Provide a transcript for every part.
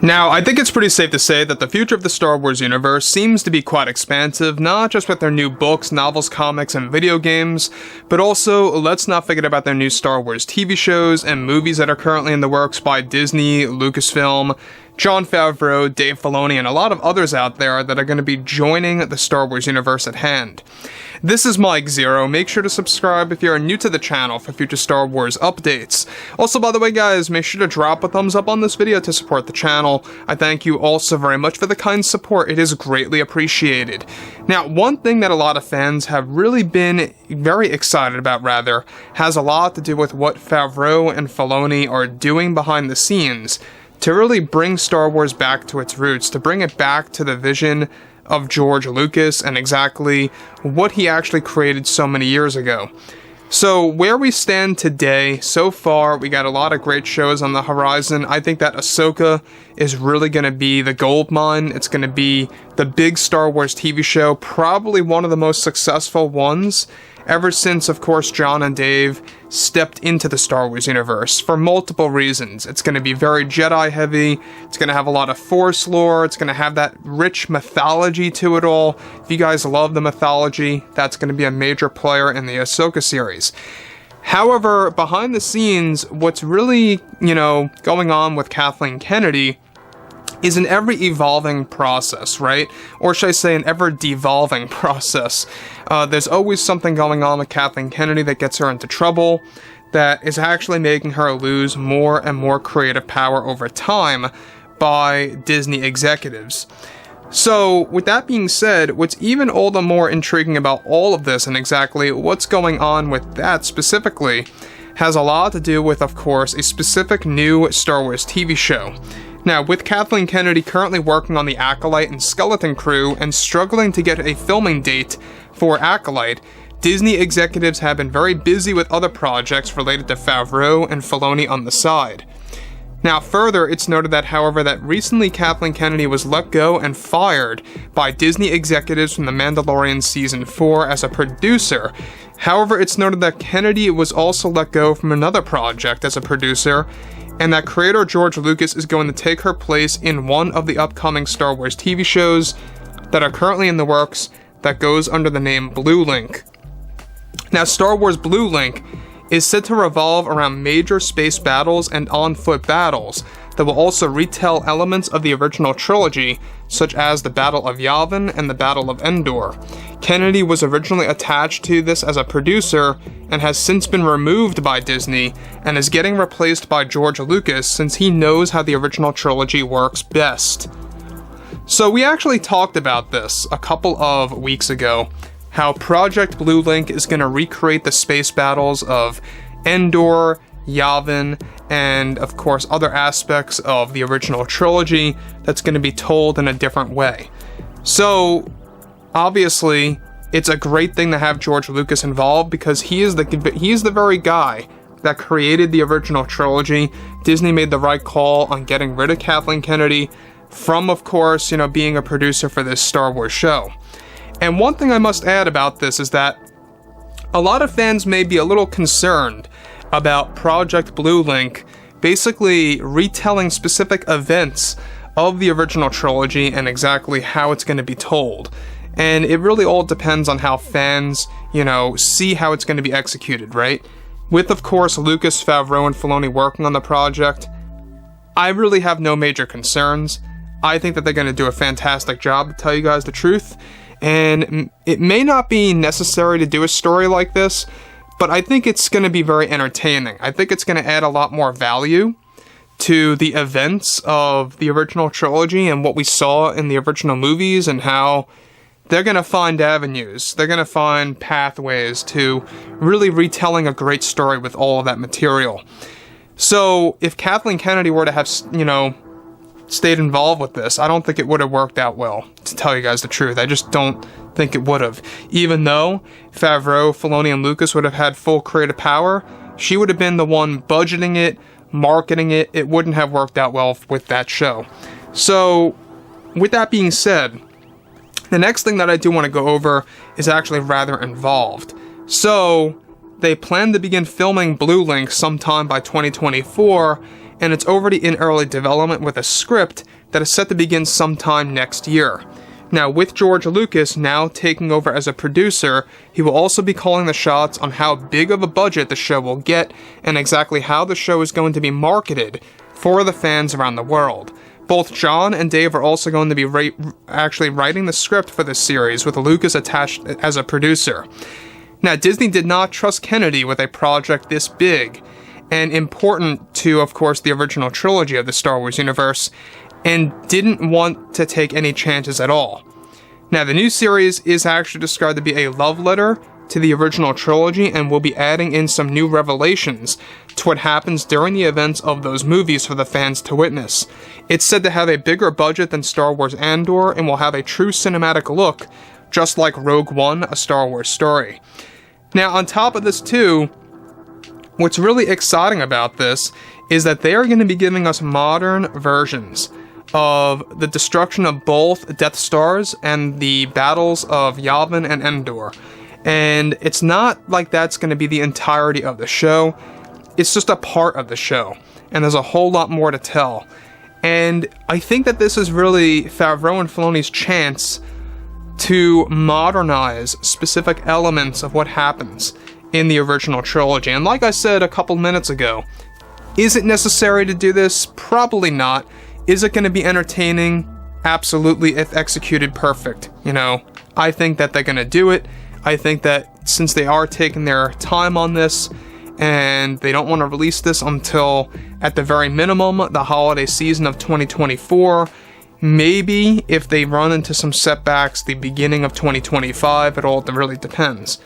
Now, I think it's pretty safe to say that the future of the Star Wars universe seems to be quite expansive, not just with their new books, novels, comics, and video games, but also, let's not forget about their new Star Wars TV shows and movies that are currently in the works by Disney, Lucasfilm, Jon Favreau, Dave Filoni, and a lot of others out there that are going to be joining the Star Wars universe at hand. This is Mike Zero. Make sure to subscribe if you're new to the channel for future Star Wars updates. Also, by the way, guys, make sure to drop a thumbs up on this video to support the channel. I thank you all so very much for the kind support. It is greatly appreciated. Now, one thing that a lot of fans have really been very excited about, has a lot to do with what Favreau and Filoni are doing behind the scenes to really bring Star Wars back to its roots, to bring it back to the vision of George Lucas and exactly what he actually created so many years ago. So where we stand today, so far, we got a lot of great shows on the horizon. I think that Ahsoka is really going to be the gold mine. It's going to be the big Star Wars TV show, probably one of the most successful ones ever since, of course, Jon and Dave stepped into the Star Wars universe for multiple reasons. It's going to be very Jedi heavy, it's going to have a lot of Force lore, it's going to have that rich mythology to it all. If you guys love the mythology, that's going to be a major player in the Ahsoka series. However, behind the scenes, what's really, going on with Kathleen Kennedy is an ever-evolving process, right? Or should I say an ever-devolving process. There's always something going on with Kathleen Kennedy that gets her into trouble, that is actually making her lose more and more creative power over time by Disney executives. So, with that being said, what's even all the more intriguing about all of this and exactly what's going on with that specifically has a lot to do with, of course, a specific new Star Wars TV show. Now, with Kathleen Kennedy currently working on the Acolyte and Skeleton Crew and struggling to get a filming date for Acolyte, Disney executives have been very busy with other projects related to Favreau and Filoni on the side. Now, further, it's noted that, however, that recently Kathleen Kennedy was let go and fired by Disney executives from The Mandalorian Season 4 as a producer. However, it's noted that Kennedy was also let go from another project as a producer, and that creator George Lucas is going to take her place in one of the upcoming Star Wars TV shows that are currently in the works that goes under the name Blue Link. Now, Star Wars Blue Link is said to revolve around major space battles and on-foot battles that will also retell elements of the original trilogy, such as the Battle of Yavin and the Battle of Endor. Kennedy was originally attached to this as a producer and has since been removed by Disney and is getting replaced by George Lucas since he knows how the original trilogy works best. So we actually talked about this a couple of weeks ago, how Project Blue Link is going to recreate the space battles of Endor, Yavin, and of course other aspects of the original trilogy that's going to be told in a different way. So, obviously, it's a great thing to have George Lucas involved because he is the very guy that created the original trilogy. Disney made the right call on getting rid of Kathleen Kennedy from, of course, being a producer for this Star Wars show. And one thing I must add about this is that a lot of fans may be a little concerned about Project Blue Link basically retelling specific events of the original trilogy and exactly how it's going to be told. And it really all depends on how fans, see how it's going to be executed, right? With, of course, Lucas, Favreau, and Filoni working on the project, I really have no major concerns. I think that they're going to do a fantastic job, to tell you guys the truth. And it may not be necessary to do a story like this, but I think it's going to be very entertaining. I think it's going to add a lot more value to the events of the original trilogy and what we saw in the original movies and how they're going to find avenues. They're going to find pathways to really retelling a great story with all of that material. So if Kathleen Kennedy were to have, stayed involved with this, I don't think it would have worked out well, to tell you guys the truth. I just don't think it would have. Even though Favreau, Filoni, and Lucas would have had full creative power, she would have been the one budgeting it, marketing it. It wouldn't have worked out well with that show. So, with that being said, the next thing that I do want to go over is actually rather involved. So, they plan to begin filming Blue Link sometime by 2024, and it's already in early development with a script that is set to begin sometime next year. Now, with George Lucas now taking over as a producer, he will also be calling the shots on how big of a budget the show will get and exactly how the show is going to be marketed for the fans around the world. Both John and Dave are also going to be actually writing the script for this series, with Lucas attached as a producer. Now, Disney did not trust Kennedy with a project this big and important to, of course, the original trilogy of the Star Wars universe, and didn't want to take any chances at all. Now, the new series is actually described to be a love letter to the original trilogy and will be adding in some new revelations to what happens during the events of those movies for the fans to witness. It's said to have a bigger budget than Star Wars Andor and will have a true cinematic look, just like Rogue One, A Star Wars Story. Now, on top of this too, what's really exciting about this is that they are going to be giving us modern versions of the destruction of both Death Stars and the battles of Yavin and Endor. And it's not like that's going to be the entirety of the show. It's just a part of the show. And there's a whole lot more to tell. And I think that this is really Favreau and Filoni's chance to modernize specific elements of what happens in the original trilogy. And like I said a couple minutes ago, is it necessary to do this? Probably not. Is it going to be entertaining? Absolutely, if executed perfect. You know, I think that they're going to do it. I think that since they are taking their time on this, and they don't want to release this until, at the very minimum, the holiday season of 2024, maybe if they run into some setbacks, the beginning of 2025, it all really depends.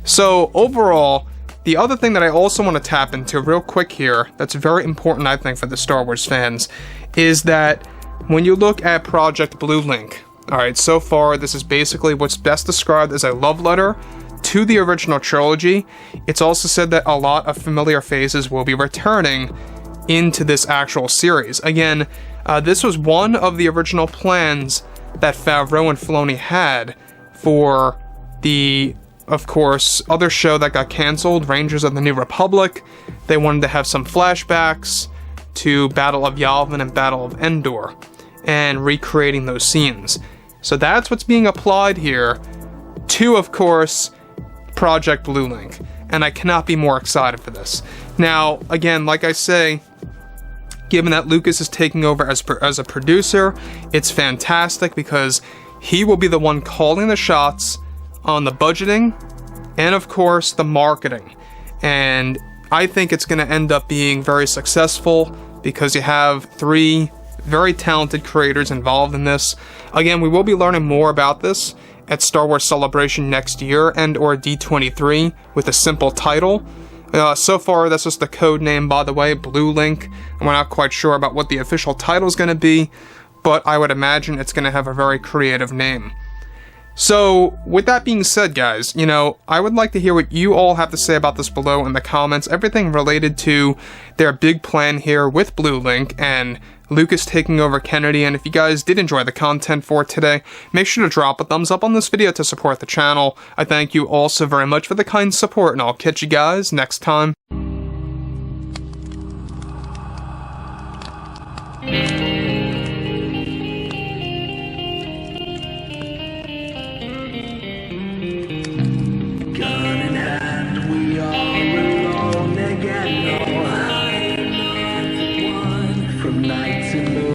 So overall, the other thing that I also want to tap into real quick here, that's very important I think for the Star Wars fans, is that when you look at Project Blue Link, alright, so far this is basically what's best described as a love letter to the original trilogy. It's also said that a lot of familiar faces will be returning into this actual series. Again, this was one of the original plans that Favreau and Filoni had for the, of course, other show that got cancelled, Rangers of the New Republic. They wanted to have some flashbacks to Battle of Yavin and Battle of Endor, and recreating those scenes. So that's what's being applied here to, of course, Project Blue Link, and I cannot be more excited for this. Now, again, like I say, given that Lucas is taking over as a producer, it's fantastic because he will be the one calling the shots on the budgeting and, of course, the marketing. And I think it's going to end up being very successful because you have 3 very talented creators involved in this. Again, we will be learning more about this at Star Wars Celebration next year and or D23 with a simple title. So far, that's just the code name, by the way, Blue Link, and we're not quite sure about what the official title is going to be, but I would imagine it's going to have a very creative name. So, with that being said, guys, you know, I would like to hear what you all have to say about this below in the comments, everything related to their big plan here with Blue Link and Lucas taking over Kennedy. And if you guys did enjoy the content for today, make sure to drop a thumbs up on this video to support the channel. I thank you all so very much for the kind support, and I'll catch you guys next time. From night to morning.